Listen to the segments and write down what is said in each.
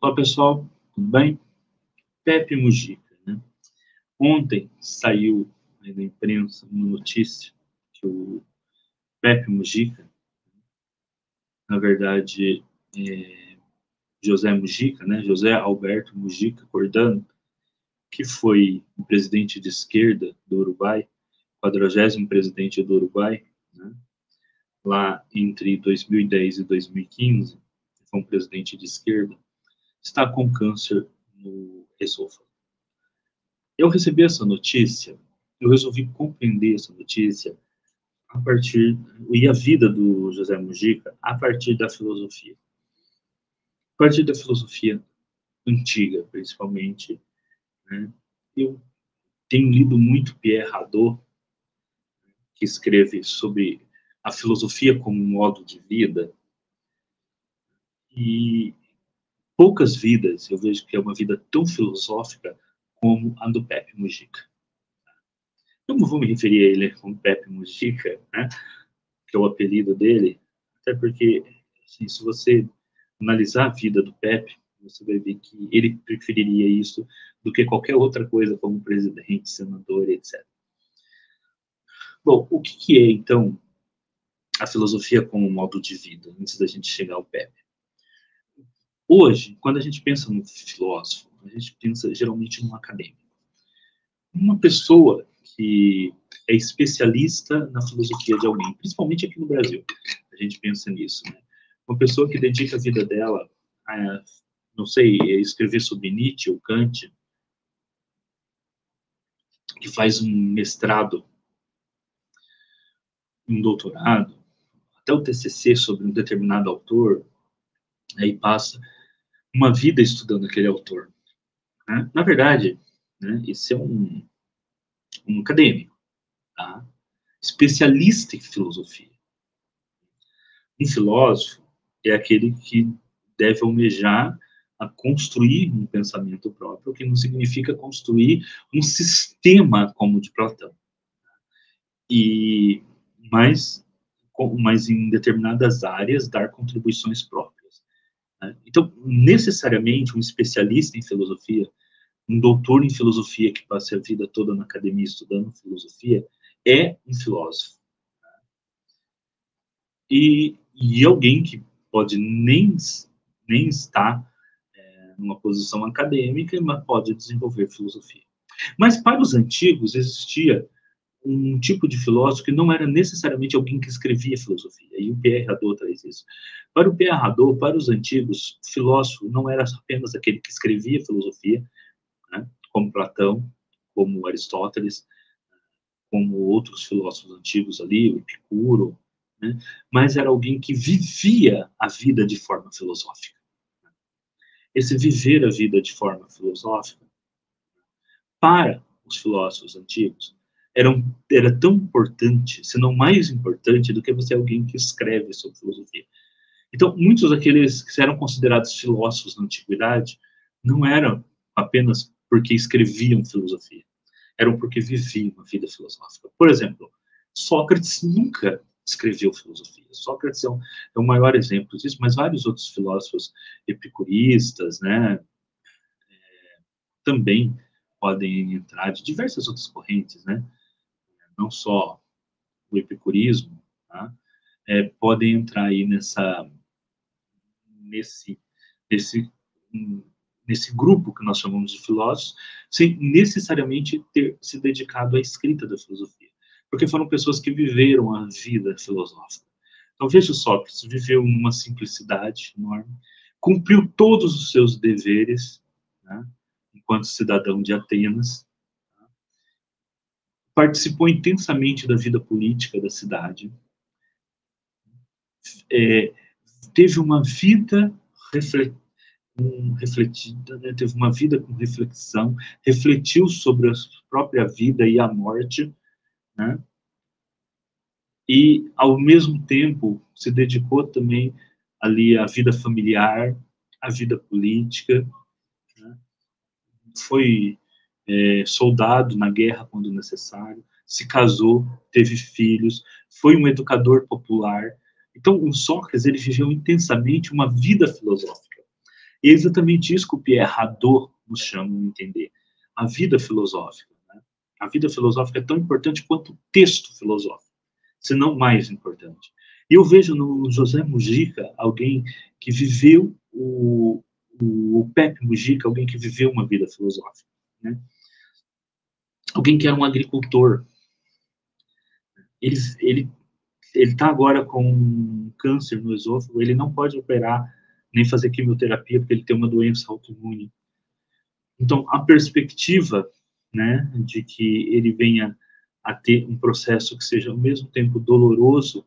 Olá pessoal, tudo bem? Pepe Mujica, né? Ontem saiu aí na imprensa uma notícia que o Pepe Mujica, na verdade, José Mujica, né? José Alberto Mujica Cordano, que foi o presidente de esquerda do Uruguai, 40º presidente do Uruguai, né? Lá entre 2010 e 2015, foi um presidente de esquerda, está com câncer no esôfago. Eu recebi essa notícia, eu resolvi compreender essa notícia a partir, e a vida do José Mujica, a partir da filosofia. A partir da filosofia antiga, principalmente, né? Eu tenho lido muito Pierre Hadot, que escreve sobre a filosofia como modo de vida, e poucas vidas eu vejo que é uma vida tão filosófica como a do Pepe Mujica. Eu não vou me referir a ele como Pepe Mujica, né? Que é o apelido dele, até porque, assim, se você analisar a vida do Pepe, você vai ver que ele preferiria isso do que qualquer outra coisa, como presidente, senador, etc. Bom, o que é, então, a filosofia como modo de vida, antes da gente chegar ao Pepe? Hoje, quando a gente pensa no filósofo, a gente pensa geralmente num acadêmico. Uma pessoa que é especialista na filosofia de alguém, principalmente aqui no Brasil, a gente pensa nisso, né? Uma pessoa que dedica a vida dela a, não sei, escrever sobre Nietzsche ou Kant, que faz um mestrado, um doutorado, até o TCC sobre um determinado autor, aí passa uma vida estudando aquele autor, né? Na verdade, né, esse é um acadêmico, tá? Especialista em filosofia. Um filósofo é aquele que deve almejar a construir um pensamento próprio, o que não significa construir um sistema como o de Platão. E, mas, mas em determinadas áreas dar contribuições próprias, né? Então, necessariamente, um especialista em filosofia, um doutor em filosofia que passa a vida toda na academia estudando filosofia, é um filósofo. E alguém que pode nem estar numa posição acadêmica, mas pode desenvolver filosofia. Mas para os antigos existia um tipo de filósofo que não era necessariamente alguém que escrevia filosofia, e o Pierre Hadot traz isso. Para o Pierre Hadot, para os antigos, filósofo não era apenas aquele que escrevia filosofia, né, como Platão, como Aristóteles, como outros filósofos antigos ali, o Epicuro, né, mas era alguém que vivia a vida de forma filosófica. Esse viver a vida de forma filosófica, para os filósofos antigos, era tão importante, se não mais importante, do que você alguém que escreve sobre filosofia. Então, muitos daqueles que eram considerados filósofos na antiguidade não eram apenas porque escreviam filosofia, eram porque viviam uma vida filosófica. Por exemplo, Sócrates nunca escreveu filosofia. Sócrates é o maior exemplo disso, mas vários outros filósofos epicuristas, né, também podem entrar de diversas outras correntes, né? Não só o epicurismo, tá? Podem entrar aí nesse, nesse, nesse grupo que nós chamamos de filósofos, sem necessariamente ter se dedicado à escrita da filosofia, porque foram pessoas que viveram a vida filosófica. Então veja, Sócrates viveu uma simplicidade enorme, cumpriu todos os seus deveres, né, enquanto cidadão de Atenas, participou intensamente da vida política da cidade, é, teve uma vida refletida, né? Teve uma vida com reflexão, refletiu sobre a própria vida e a morte, né? E, ao mesmo tempo, se dedicou também ali à vida familiar, à vida política, né? Foi soldado na guerra quando necessário, se casou, teve filhos, foi um educador popular. Então, o Sócrates ele viveu intensamente uma vida filosófica. E é exatamente isso que o Pierre Hadot nos chama a entender. A vida filosófica. Né? A vida filosófica é tão importante quanto o texto filosófico, se não mais importante. E eu vejo no José Mujica alguém que viveu o Pepe Mujica, alguém que viveu uma vida filosófica. Né? Alguém que era um agricultor. Ele está agora com câncer no esôfago, ele não pode operar nem fazer quimioterapia porque ele tem uma doença autoimune. Então, a perspectiva, né, de que ele venha a ter um processo que seja ao mesmo tempo doloroso,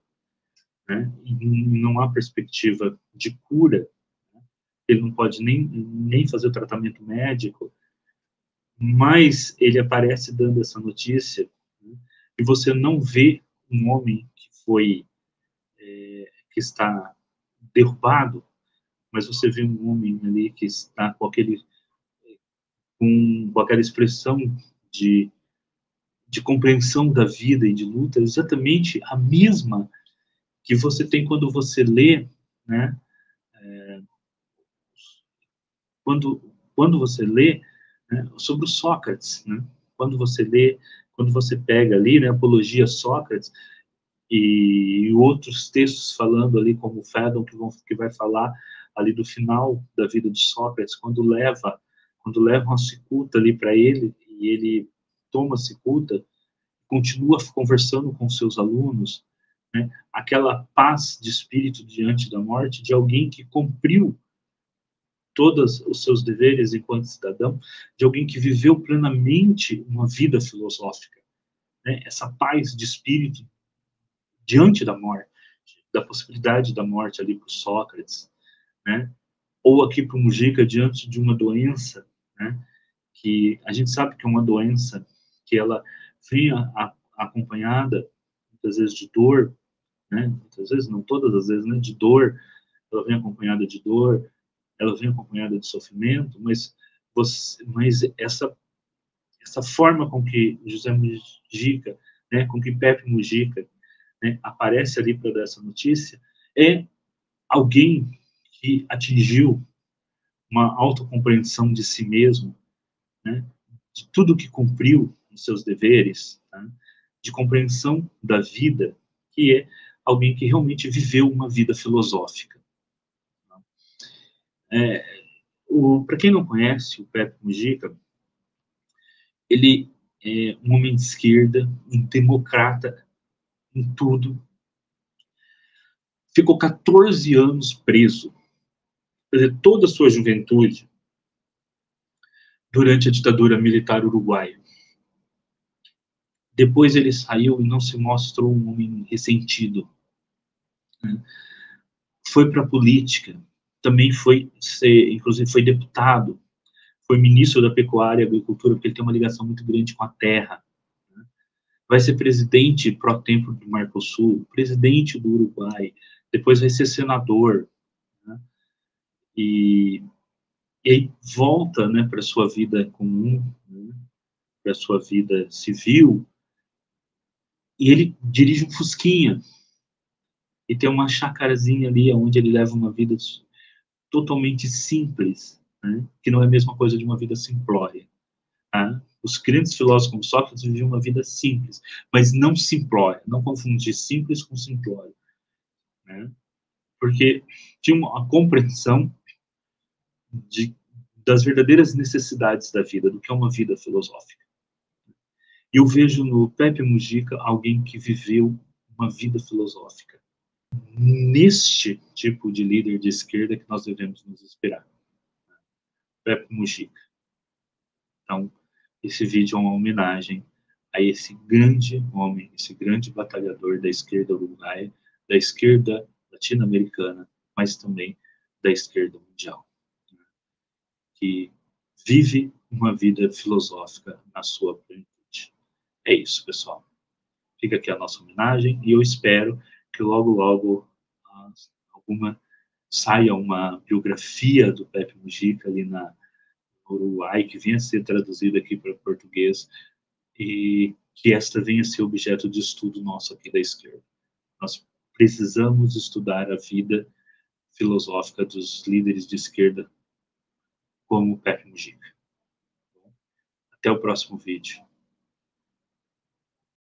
né, e não há perspectiva de cura, né, ele não pode nem fazer o tratamento médico, mas ele aparece dando essa notícia, né, e você não vê um homem que foi, que está derrubado, mas você vê um homem ali que está com aquela expressão de, de compreensão da vida e de luta, exatamente a mesma que você tem quando você lê, né, quando, quando você lê, né, sobre o Sócrates, né, quando você pega ali, né, Apologia a Sócrates, e outros textos falando ali, como o Fedon, que vai falar ali do final da vida de Sócrates, quando levam a cicuta ali para ele, e ele toma a cicuta, continua conversando com seus alunos, né, aquela paz de espírito diante da morte de alguém que cumpriu todos os seus deveres enquanto cidadão, de alguém que viveu plenamente uma vida filosófica, né, essa paz de espírito diante da morte, da possibilidade da morte ali para o Sócrates, né, ou aqui para o Mujica diante de uma doença, né, que a gente sabe que é uma doença que ela vem acompanhada muitas vezes de dor, né, muitas vezes, não todas as vezes, né, de dor, ela vem acompanhada de dor, ela vem acompanhada de sofrimento, mas essa forma com que José Mujica, né, com que Pepe Mujica, né, aparece ali para dar essa notícia, é alguém que atingiu uma autocompreensão de si mesmo, né, de tudo que cumpriu os seus deveres, tá, de compreensão da vida, que é alguém que realmente viveu uma vida filosófica. É, para quem não conhece o Pepe Mujica, ele é um homem de esquerda, um democrata em tudo. Ficou 14 anos preso, quer dizer, toda a sua juventude, durante a ditadura militar uruguaia. Depois ele saiu e não se mostrou um homem ressentido. Né? Foi para a política, também inclusive foi deputado, foi ministro da Pecuária e Agricultura, porque ele tem uma ligação muito grande com a terra. Né? Vai ser presidente pró-tempore do Mercosul, presidente do Uruguai, depois vai ser senador. Né? E, e aí volta, né, para a sua vida comum, né, para a sua vida civil, e ele dirige um Fusquinha, e tem uma chacarazinha ali onde ele leva uma vida totalmente simples, né, que não é a mesma coisa de uma vida simplória. Tá? Os grandes filósofos como Sócrates viviam uma vida simples, mas não simplória, não confundir simples com simplório, né? Porque tinha uma compreensão de, das verdadeiras necessidades da vida, do que é uma vida filosófica. E eu vejo no Pepe Mujica alguém que viveu uma vida filosófica. Neste tipo de líder de esquerda que nós devemos nos inspirar. Pepe Mujica. Então, esse vídeo é uma homenagem a esse grande homem, esse grande batalhador da esquerda uruguaia, da esquerda latino-americana, mas também da esquerda mundial, né, que vive uma vida filosófica na sua plenitude. É isso, pessoal. Fica aqui a nossa homenagem e eu espero que logo, logo alguma saia uma biografia do Pepe Mujica ali no Uruguai, que venha a ser traduzida aqui para português e que esta venha a ser objeto de estudo nosso aqui da esquerda. Nós precisamos estudar a vida filosófica dos líderes de esquerda como Pepe Mujica. Até o próximo vídeo.